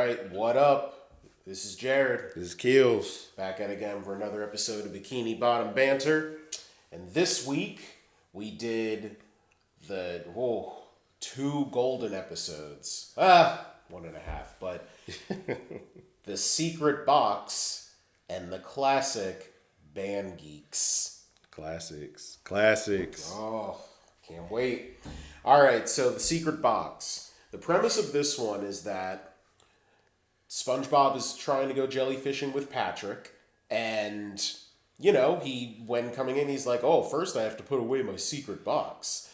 right, what up? This is Jared. This is Keels. Back at again for another episode of Bikini Bottom Banter. And this week, we did the, two golden episodes. 1.5, but the secret box and the classic band Geeks. Classics. Oh, can't wait. All right, so the secret box. The premise of this one is that Spongebob is trying to go jellyfishing with Patrick, and, when coming in, he's like, first I have to put away my secret box.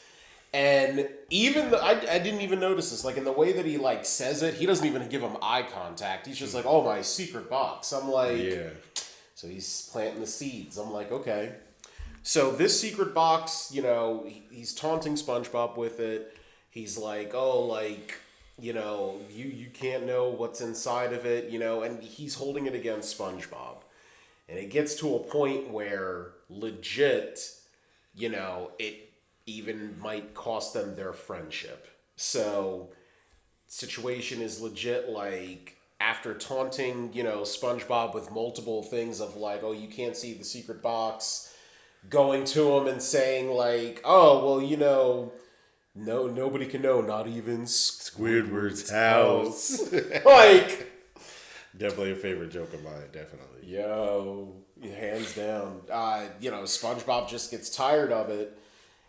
And even, I didn't even notice this, in the way that he, says it, he doesn't even give him eye contact. He's just like, my secret box. I'm like, yeah. So he's planting the seeds. I'm like, okay. So this secret box, he's taunting SpongeBob with it. He's like, you can't know what's inside of it, and he's holding it against SpongeBob. And it gets to a point where legit, it even might cost them their friendship. So situation is legit, after taunting, SpongeBob with multiple things of you can't see the secret box, going to him and saying no, nobody can know, not even Squidward's house. Definitely a favorite joke of mine, definitely. Yo, hands down. SpongeBob just gets tired of it,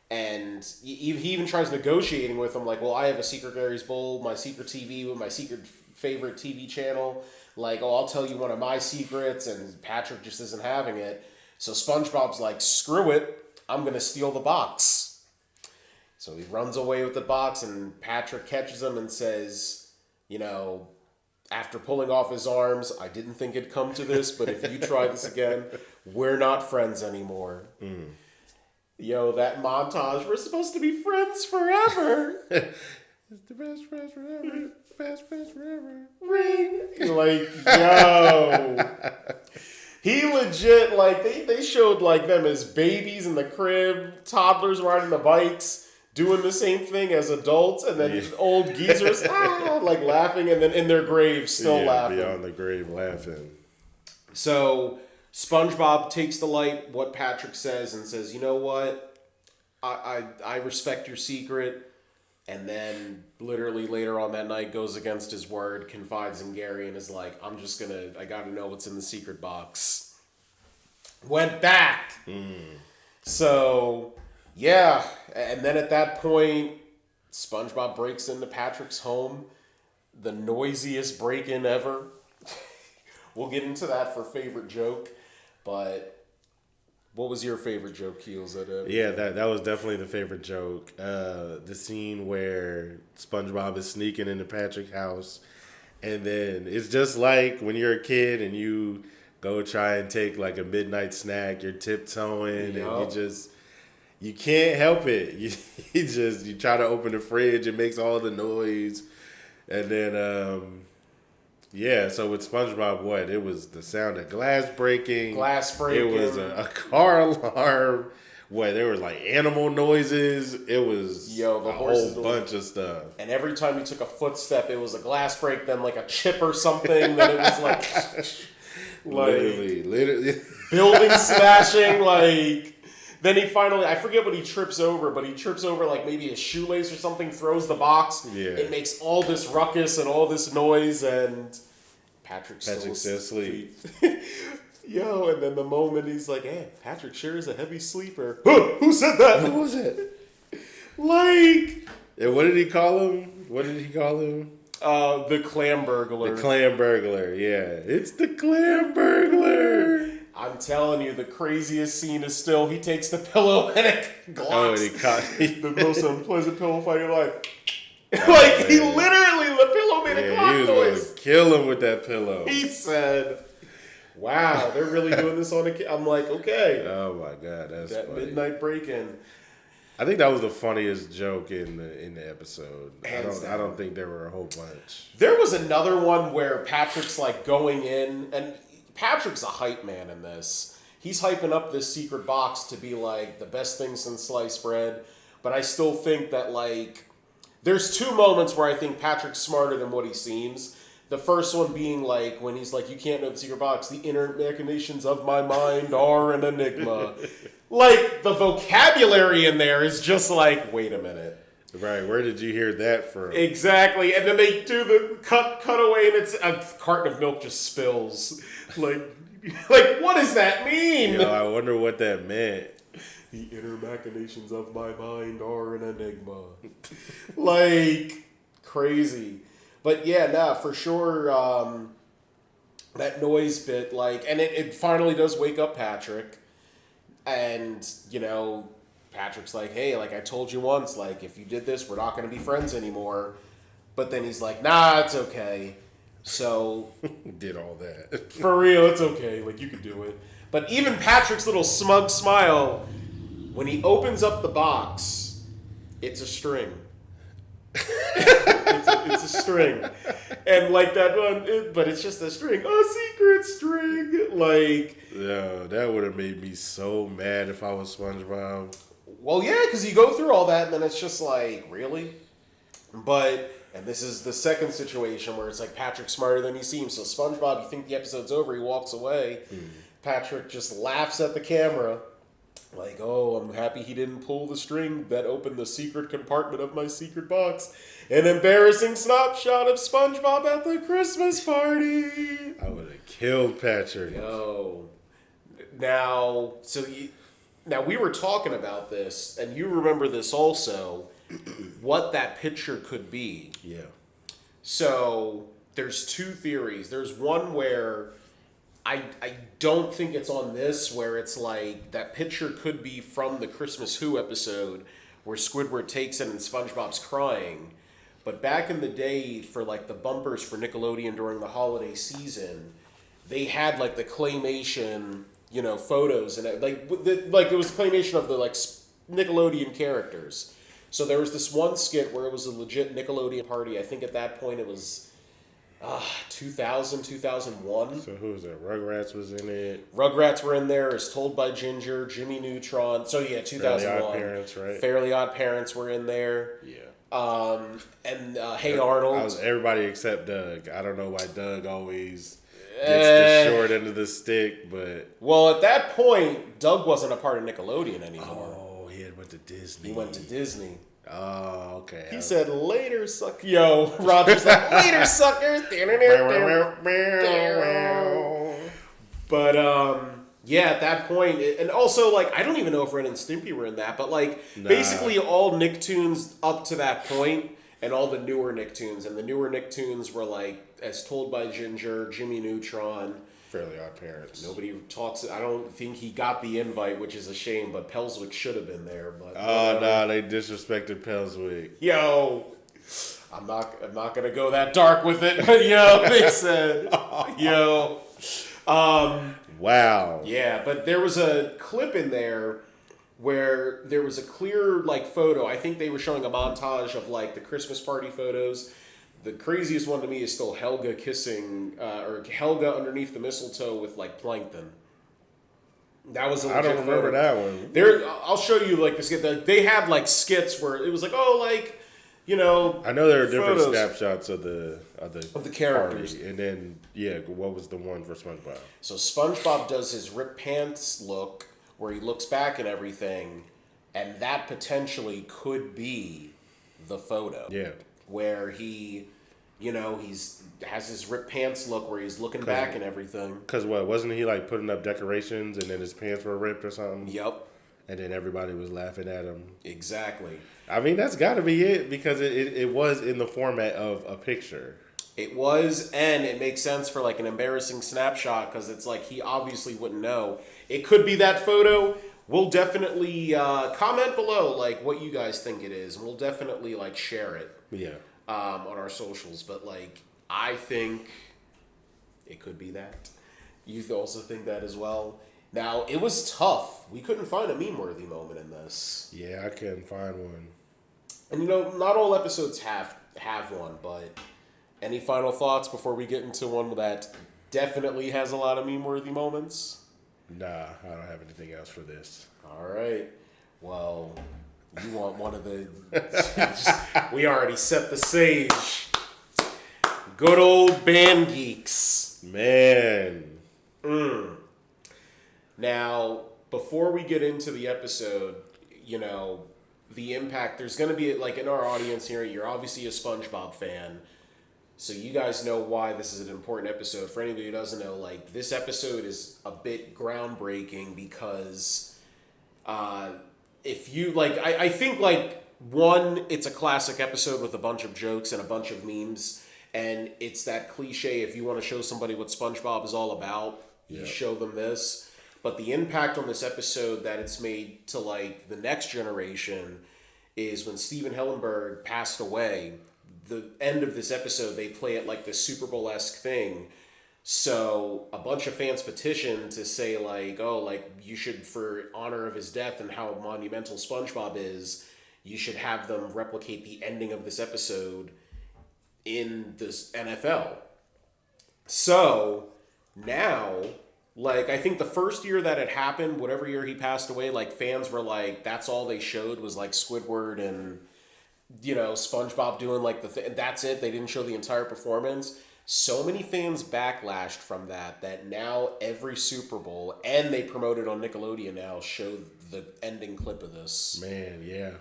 and he even tries negotiating with him, I have a secret Gary's Bowl, my secret TV with my secret favorite TV channel. I'll tell you one of my secrets, and Patrick just isn't having it. So SpongeBob's like, screw it, I'm going to steal the box. So he runs away with the box, and Patrick catches him and says, after pulling off his arms, I didn't think it'd come to this, but if you try this again, we're not friends anymore. Mm. Yo, that montage, we're supposed to be friends forever. It's the best friends forever. Best friends forever. Ring. Yo. He legit, they showed, them as babies in the crib, toddlers riding the bikes, doing the same thing as adults, and then old geezers, laughing, and then in their graves still laughing. Beyond the grave laughing. So, SpongeBob takes to light what Patrick says and says, you know what? I respect your secret. And then, literally later on that night, goes against his word, confides in Gary, and is like, I gotta know what's in the secret box. Went back! So, yeah. And then at that point, SpongeBob breaks into Patrick's home. The noisiest break-in ever. We'll get into that for favorite joke. But what was your favorite joke, Keels? Yeah, that was definitely the favorite joke. The scene where SpongeBob is sneaking into Patrick's house. And then it's just like when you're a kid and you go try and take a midnight snack. You're tiptoeing and you can't help it. You try to open the fridge. It makes all the noise. And then, so with SpongeBob, it was the sound of glass breaking. It was a car alarm. There was animal noises. It was a whole bunch of stuff. And every time you took a footstep, it was a glass break, then a chip or something. Then it was literally. Building smashing, Then he finally, I forget what he trips over, but he trips over maybe a shoelace or something, throws the box. Yeah. It makes all this ruckus and all this noise, and Patrick's still asleep. Yo, and then the moment he's like, hey, Patrick sure is a heavy sleeper. Who said that? Who was it? And what did he call him? The clam burglar. The clam burglar, yeah. It's the clam burglar. I'm telling you, the craziest scene is still he takes the pillow and it glocks. The most unpleasant pillow fight of your life. He literally, the pillow made a clock noise. He was going to kill him with that pillow. He said, wow, they're really doing this on a kid. I'm like, okay. Oh my God, that's that funny. Midnight break-in. I think that was the funniest joke in the episode. I don't think there were a whole bunch. There was another one where Patrick's going in, and Patrick's a hype man in this. He's hyping up this secret box to be the best thing since sliced bread. But I still think that there's two moments where I think Patrick's smarter than what he seems. The first one being like when he's like, "You can't know the secret box. The inner machinations of my mind are an enigma." Like the vocabulary in there is just like, wait a minute. Right, where did you hear that from? Exactly, and then they do the cutaway, and it's a carton of milk just spills. Like what does that mean? I wonder what that meant. The inner machinations of my mind are an enigma. Like crazy, but yeah, nah, for sure. That noise bit, like, and it finally does wake up Patrick, and Patrick's like, hey, like I told you once, like if you did this, we're not going to be friends anymore. But then he's like, nah, it's okay. So did all that. For real, it's okay. Like you can do it. But even Patrick's little smug smile, when he opens up the box, it's a string. it's a string. And like that one, but it's just a string. A secret string. Like. Yeah, that would have made me so mad if I was SpongeBob. Well, yeah, because you go through all that, and then it's just like, really? But, and this is the second situation where it's like Patrick's smarter than he seems. So SpongeBob, you think the episode's over, he walks away. Patrick just laughs at the camera. Like, oh, I'm happy he didn't pull the string that opened the secret compartment of my secret box. An embarrassing snapshot of SpongeBob at the Christmas party. I would have killed Patrick. Yo. Now, Now, we were talking about this, and you remember this also, what that picture could be. Yeah. So, there's two theories. There's one where I don't think it's on this, where it's like that picture could be from the Christmas Who episode where Squidward takes it and SpongeBob's crying. But back in the day, for like the bumpers for Nickelodeon during the holiday season, they had like the claymation, photos, and it was claymation of the like Nickelodeon characters. So there was this one skit where it was a legit Nickelodeon party. I think at that point it was 2000, 2001. So who was that? Rugrats was in it. Rugrats were in there, as told by Ginger, Jimmy Neutron. So yeah, 2001. Fairly Odd Parents, right? Fairly Odd Parents were in there. Yeah. And Hey Arnold. Everybody except Doug. I don't know why Doug always gets the short end of the stick, but... Well, at that point, Doug wasn't a part of Nickelodeon anymore. Oh, he went to Disney. He went to Disney. Oh, okay. He said, later, sucker. Yo, Roger's like, later, suckers. But, yeah, at that point, and also, like, I don't even know if Ren and Stimpy were in that, but, like, basically all Nicktoons up to that point, and all the newer Nicktoons, and the newer Nicktoons were, like, as told by Ginger, Jimmy Neutron. Fairly Odd Parents. Nobody talks. I don't think he got the invite, which is a shame. But Pelswick should have been there. But they disrespected Pelswick. Yo, I'm not gonna go that dark with it. But yo, they said, yo, wow. Yeah, but there was a clip in there where there was a clear like photo. I think they were showing a montage of like the Christmas party photos. The craziest one to me is still Helga kissing, or Helga underneath the mistletoe with like plankton. That was a legit I don't remember photo. that one. There, I'll show you like the skit. They had like skits where it was like, oh, like I know there are different photos snapshots of the characters, party. And then what was the one for SpongeBob? So SpongeBob does his ripped pants look where he looks back and everything, and that potentially could be the photo. Yeah. Where he, has his ripped pants look where he's looking back and everything. Because wasn't he like putting up decorations and then his pants were ripped or something? Yep. And then everybody was laughing at him. Exactly. I mean, that's got to be it because it was in the format of a picture. It was, and it makes sense for like an embarrassing snapshot because it's like he obviously wouldn't know. It could be that photo. We'll definitely comment below like what you guys think it is, and we'll definitely like share it. Yeah. On our socials, but like I think it could be that. You also think that as well. Now it was tough. We couldn't find a meme-worthy moment in this. Yeah, I couldn't find one. And not all episodes have one, but any final thoughts before we get into one that definitely has a lot of meme-worthy moments? Nah, I don't have anything else for this. All right. Well, you want one of the... We already set the stage. Good old band Geeks. Man. Now, before we get into the episode, the impact, there's going to be, like, in our audience here, you're obviously a SpongeBob fan. So you guys know why this is an important episode. For anybody who doesn't know, like, this episode is a bit groundbreaking because if you, like, I think, like, one, it's a classic episode with a bunch of jokes and a bunch of memes. And it's that cliche, if you want to show somebody what SpongeBob is all about, you show them this. But the impact on this episode that it's made to, like, the next generation is when Steven Hillenburg passed away. The end of this episode, they play it like this Super Bowl-esque thing. So a bunch of fans petitioned to say, like, oh, like, you should, for honor of his death and how monumental SpongeBob is, you should have them replicate the ending of this episode in this NFL. So now, like, I think the first year that it happened, whatever year he passed away, like, fans were like, that's all they showed was, like, Squidward and, SpongeBob doing, like, that's it. They didn't show the entire performance. So many fans backlashed from that now every Super Bowl, and they promote it on Nickelodeon now, show the ending clip of this. Man, yeah.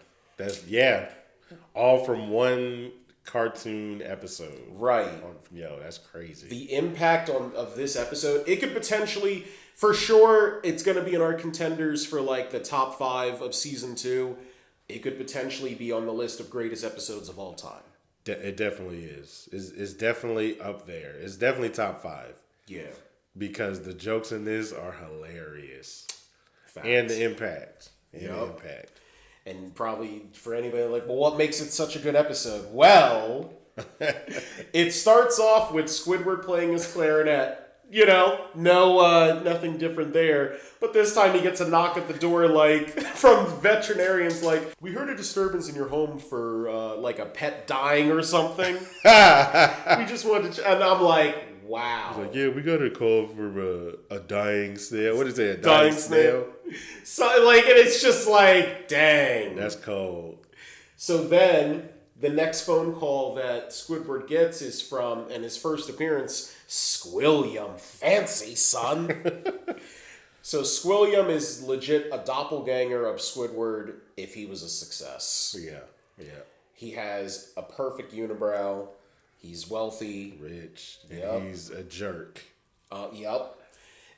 All from one cartoon episode. Right. That's crazy. The impact of this episode, it could potentially, for sure, it's going to be in our contenders for, like, the top 5 of season 2. It could potentially be on the list of greatest episodes of all time. It definitely is. It's definitely up there. It's definitely top 5. Yeah. Because the jokes in this are hilarious. Facts. And the impact. And probably for anybody like, well, what makes it such a good episode? Well, it starts off with Squidward playing his clarinet. Nothing different there. But this time he gets a knock at the door, like, from veterinarians, like, we heard a disturbance in your home for, like, a pet dying or something. We just wanted to, and I'm like, wow. He's like, yeah, we got a call for a dying snail. What is it, a dying snail? So, like, and it's just like, dang. That's cold. So then, the next phone call that Squidward gets is from, and his first appearance, Squilliam. Fancy, son. So Squilliam is legit a doppelganger of Squidward if he was a success. Yeah. He has a perfect unibrow. He's wealthy. Rich. And he's a jerk. Yep.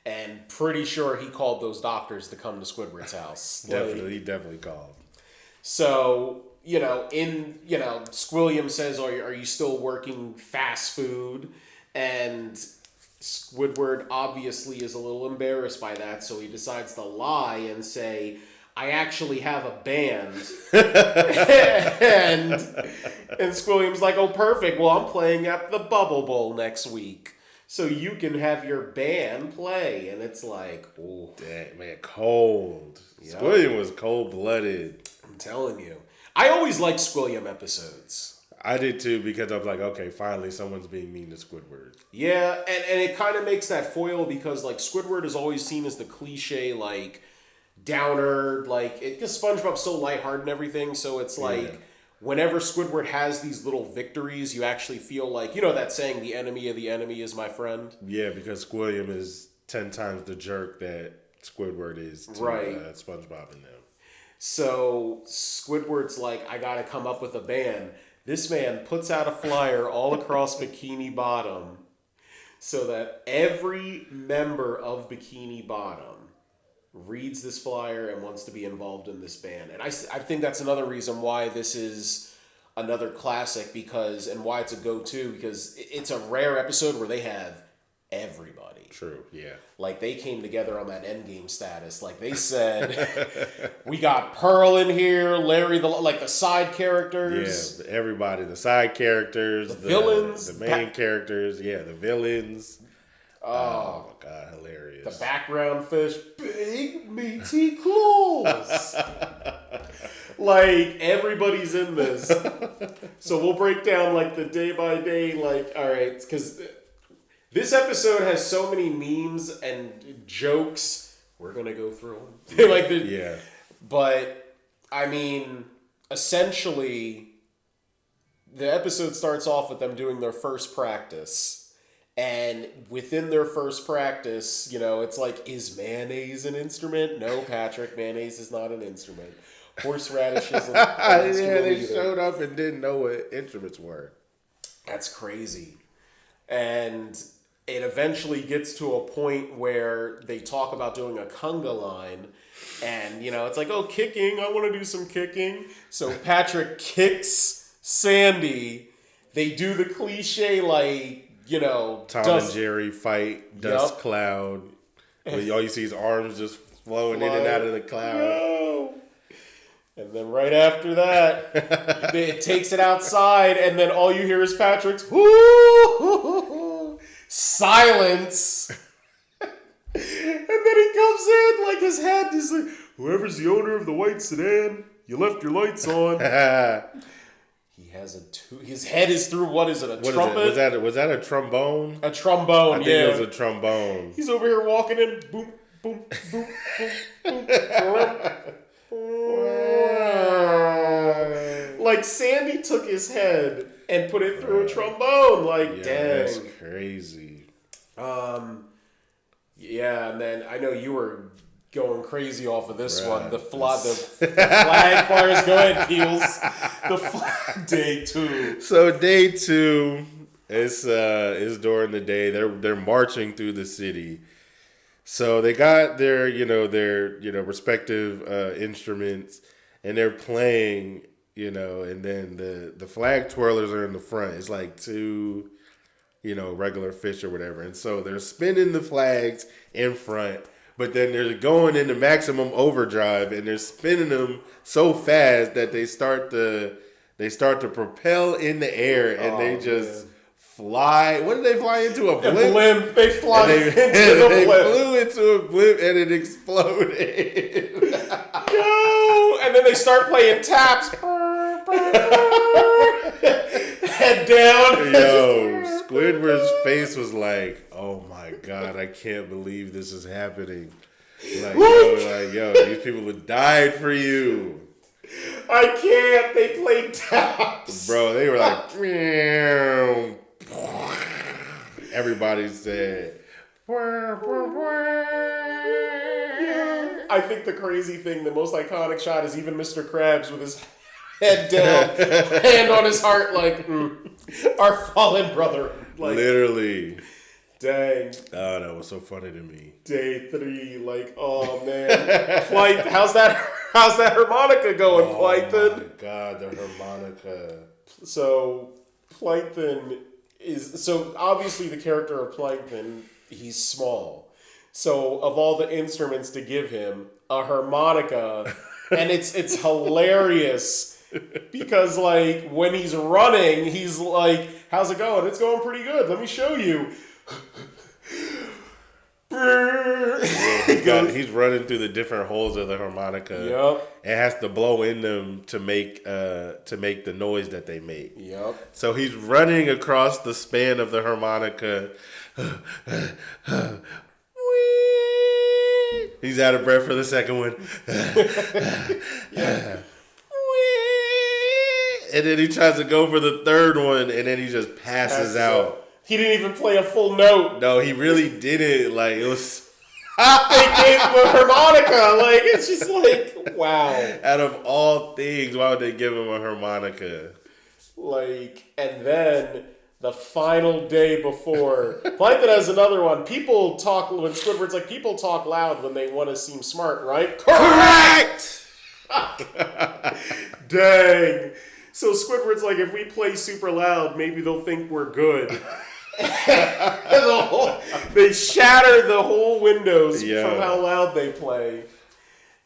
And pretty sure he called those doctors to come to Squidward's house. He definitely called. So, Squilliam says, are you still working fast food? And Squidward obviously is a little embarrassed by that, so he decides to lie and say, I actually have a band. and Squilliam's like, oh, perfect. Well, I'm playing at the Bubble Bowl next week. So you can have your band play. And it's like, oh. Dang, man, cold. Yep. Squilliam was cold-blooded. I'm telling you. I always liked Squilliam episodes. I did too, because I was like, okay, finally someone's being mean to Squidward. Yeah, and it kind of makes that foil because, like, Squidward is always seen as the cliche, like, downer, like, because SpongeBob's so lighthearted and everything, so it's like, whenever Squidward has these little victories, you actually feel like, that saying, the enemy of the enemy is my friend? Yeah, because Squilliam is 10 times the jerk that Squidward is to SpongeBob and them. So Squidward's like, I gotta come up with a band. This man puts out a flyer all across Bikini Bottom so that every member of Bikini Bottom reads this flyer and wants to be involved in this band. And I think that's another reason why this is another classic and why it's a go-to, because it's a rare episode where they have everybody. True, yeah. Like, they came together on that endgame status. Like, they said, we got Pearl in here, Larry, the side characters. Yeah, everybody. The side characters. The villains. The main characters. Yeah, the villains. Oh, my God, hilarious. The background fish. Big, meaty claws. Like, everybody's in this. So we'll break down, like, the day by day, like, all right, because this episode has so many memes and jokes. We're going to go through them. But, I mean, essentially, the episode starts off with them doing their first practice. And within their first practice, it's like, is mayonnaise an instrument? No, Patrick, mayonnaise is not an instrument. Horseradish isn't an instrument. Yeah, they either. showed up and didn't know what instruments were. That's crazy. And it eventually gets to a point where they talk about doing a conga line. And, it's like, oh, kicking. I want to do some kicking. So Patrick kicks Sandy. They do the cliche, Tom and Jerry fight, dust cloud. All you see is arms just flowing in and out of the cloud. No. And then right after that, it takes it outside, and then all you hear is Patrick's whoo, silence. And then he comes in, like his head is like, whoever's the owner of the white sedan, you left your lights on. He has his head is through, what is it, a trumpet? Was that a trombone? A trombone, I think it was a trombone. He's over here walking in, boom, boom, boom, boom, boom. Like Sandy took his head and put it through a trombone. Like, dang. That's crazy. Yeah, and then I know you were going crazy off of this one. The flag fires. Go ahead, Keels. The flag, day 2. So day 2 is during the day. They're marching through the city. So they got their respective instruments, and they're playing, and then the flag twirlers are in the front. It's like 2, regular fish or whatever. And so they're spinning the flags in front, but then they're going into maximum overdrive, and they're spinning them so fast that they start to propel in the air, and they just fly. What did they fly into? A blimp? They fly into the blimp. They flew into a blimp and it exploded. Yo! And then they start playing taps. Head down. Yo, Squidward's face was like, oh my God, I can't believe this is happening. Yo, these people have died for you. I can't. They played taps. Bro, they were like, meow. Everybody said, I think the crazy thing, the most iconic shot is even Mr. Krabs with his head down, hand on his heart, like, our fallen brother. Like, literally. Dang. Oh, that was so funny to me. Day 3, like, oh man. How's that harmonica going, Plankton? Oh my God, the harmonica. So, Plankton so obviously the character of Plankton, he's small. So of all the instruments to give him, a harmonica, and it's hilarious because like when he's running, he's like, how's it going? It's going pretty good. Let me show you. He's running through the different holes of the harmonica. Yep. It has to blow in them to make the noise that they make. Yep. So he's running across the span of the harmonica. He's out of breath for the second one. Yeah. And then he tries to go for the third one, and then he just passes out. He didn't even play a full note. No, he really didn't. Like, it was... They gave him a harmonica. Like, it's just like, wow. Out of all things, why would they give him a harmonica? Like, and then the final day before. Plankton has another one. People talk, when Squidward's like, people talk loud when they want to seem smart, right? Correct! Dang. So Squidward's like, if we play super loud, maybe they'll think we're good. They shatter the whole windows from how loud they play.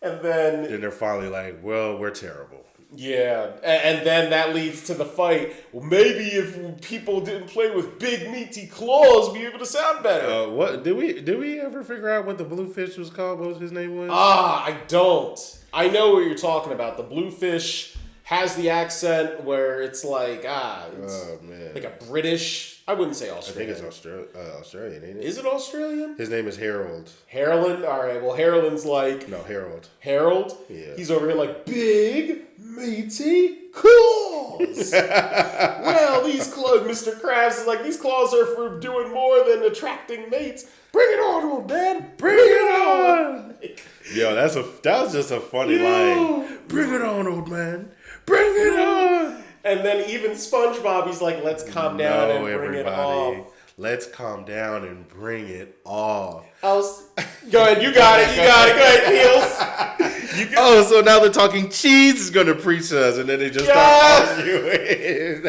And then they're finally like, well, we're terrible. Yeah, and then that leads to the fight. Well, maybe if people didn't play with big meaty claws, we'd be able to sound better. What did we ever figure out what the blue fish was called? What his name was? I don't. I know what you're talking about. The bluefish has the accent where it's like oh man, like a British. I wouldn't say Australian. I think it's Australian, ain't it? Is it Australian? His name is Harold. Harold? All right. Well, Harold's like no Harold. Harold. Yeah. He's over here like big meaty claws. Well, these claws, Mr. Krabs is like, these claws are for doing more than attracting mates. Bring it on, old man. Bring it on. Yo, that was just a funny line. Bring it on, old man. Bring it on. And then even SpongeBob, he's like, let's calm down and bring it off. Let's calm down and bring it off. Go ahead, you got it. Go ahead, Heels. So now they're talking cheese is going to preach to us, and then they just start arguing.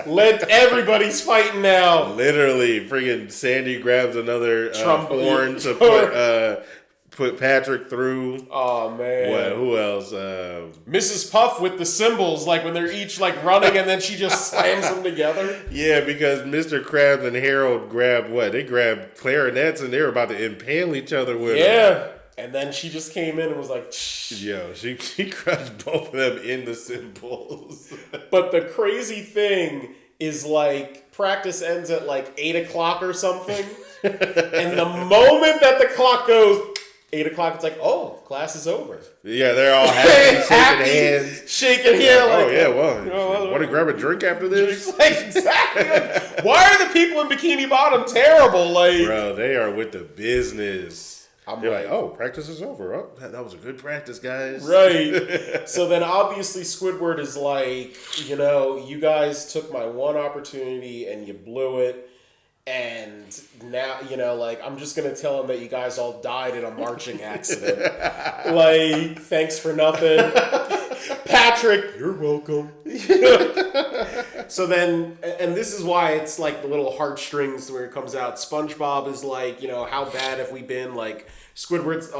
Let everybody's fighting now. Literally, friggin' Sandy grabs another horn to put Patrick through. Oh, man. What? Who else? Mrs. Puff with the cymbals, like when they're each like running and then she just slams them together. Yeah, because Mr. Krabs and Harold grabbed what? They grabbed clarinets and they were about to impale each other with them. And then she just came in and was like, yo, she crushed both of them in the cymbals. But the crazy thing is like practice ends at like 8 o'clock or something. And the moment that the clock goes 8 o'clock, it's like, oh, class is over. Yeah, they're all happy, shaking hands. Oh, yeah, well, want to grab a drink after this? Exactly. Why are the people in Bikini Bottom terrible? Like, bro, they are with the business. They're like, oh, practice is over. Oh, that was a good practice, guys. Right. So then obviously Squidward is like, you guys took my one opportunity and you blew it. And now, like, I'm just going to tell him that you guys all died in a marching accident. Like, thanks for nothing. Patrick, you're welcome. So then, and this is why it's like the little heartstrings where it comes out. SpongeBob is like, how bad have we been? Like, Squidward's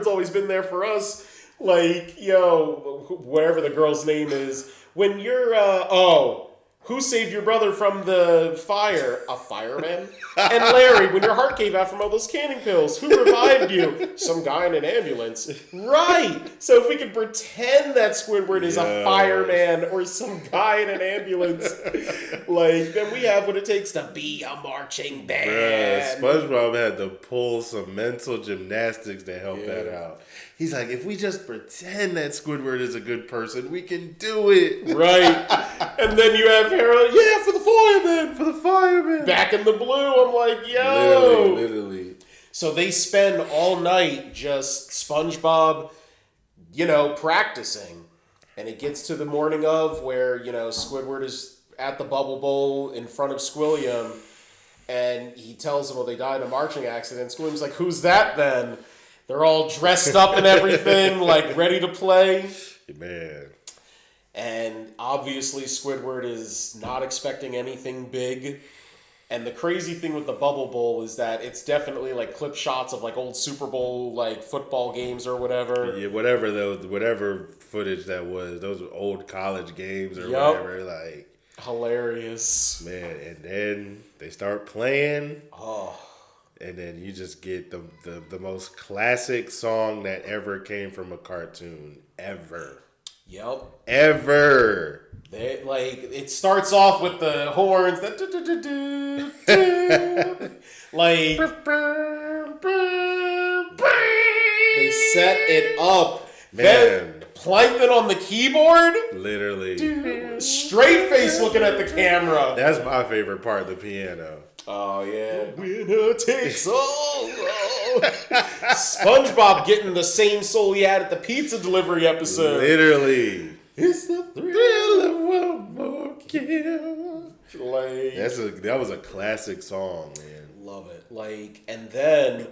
always been there for us. Like, whatever the girl's name is. When you're, who saved your brother from the fire? A fireman? And Larry, when your heart gave out from all those canning pills, who revived you? Some guy in an ambulance. Right. So if we could pretend that Squidward is a fireman or some guy in an ambulance, like, then we have what it takes to be a marching band. Bruh, SpongeBob had to pull some mental gymnastics to help that out. He's like, if we just pretend that Squidward is a good person, we can do it. Right. And then you have Harold, for the fireman. Back in the blue, I'm like, yo. Literally. So they spend all night just SpongeBob, practicing. And it gets to the morning of where, Squidward is at the Bubble Bowl in front of Squilliam. And he tells them, well, they died in a marching accident. Squilliam's like, who's that then? They're all dressed up and everything, like ready to play. Man. And obviously Squidward is not expecting anything big. And the crazy thing with the Bubble Bowl is that it's definitely like clip shots of like old Super Bowl like football games or whatever. Yeah, whatever footage that was, those old college games or whatever, like hilarious. Man, and then they start playing. Oh. And then you just get the most classic song that ever came from a cartoon ever. Yep. Ever. It starts off with the horns. Like, they set it up. Man. Then Plankton on the keyboard. Literally. Straight face looking at the camera. That's my favorite part, the piano. Oh, yeah. Winner takes all. SpongeBob getting the same soul he had at the pizza delivery episode. Literally. It's the thrill of one more kill. Like, that was a classic song, man. Love it. Like, and then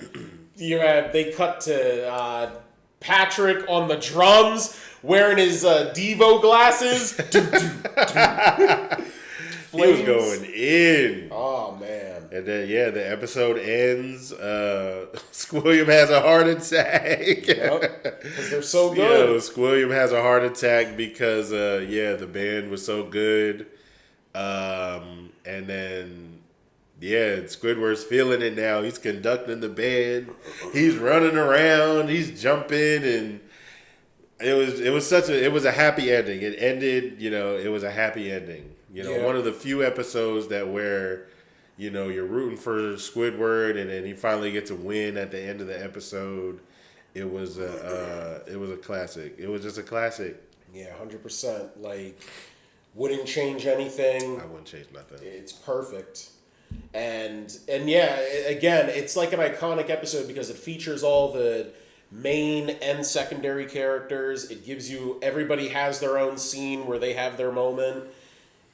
they cut to Patrick on the drums wearing his Devo glasses. He was going in. Oh, man. And then, the episode ends. Squilliam has a heart attack. Yep, because they're so good. Squilliam has a heart attack because, the band was so good. And then, Squidward's feeling it now. He's conducting the band. He's running around. He's jumping. And it was a happy ending. It ended, it was a happy ending. One of the few episodes where you're rooting for Squidward, and then he finally gets a win at the end of the episode. It was a classic. It was just a classic. Yeah, 100%. Like, wouldn't change anything. I wouldn't change nothing. It's perfect. And yeah, again, it's like an iconic episode because it features all the main and secondary characters. It gives you, everybody has their own scene where they have their moment.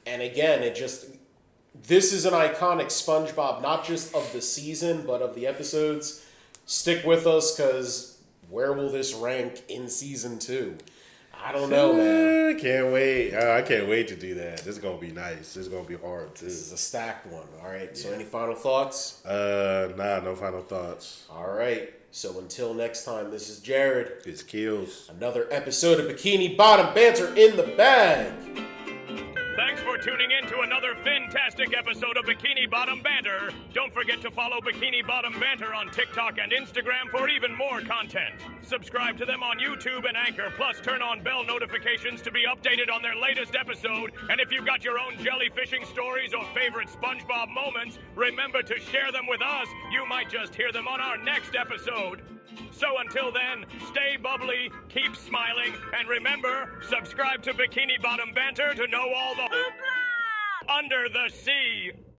And again, this is an iconic SpongeBob, not just of the season, but of the episodes. Stick with us, because where will this rank in season 2? I don't know, man. Can't wait. I can't wait to do that. This is going to be nice. This is going to be hard, too. This is a stacked one. All right, so any final thoughts? Nah, no final thoughts. All right, so until next time, this is Jared. It's Kills. Another episode of Bikini Bottom Banter in the bag. Thanks for tuning in to another fantastic episode of Bikini Bottom Banter. Don't forget to follow Bikini Bottom Banter on TikTok and Instagram for even more content. Subscribe to them on YouTube and Anchor, plus turn on bell notifications to be updated on their latest episode. And if you've got your own jellyfishing stories or favorite SpongeBob moments, remember to share them with us. You might just hear them on our next episode. So until then, stay bubbly, keep smiling, and remember, subscribe to Bikini Bottom Banter to know all the under the sea.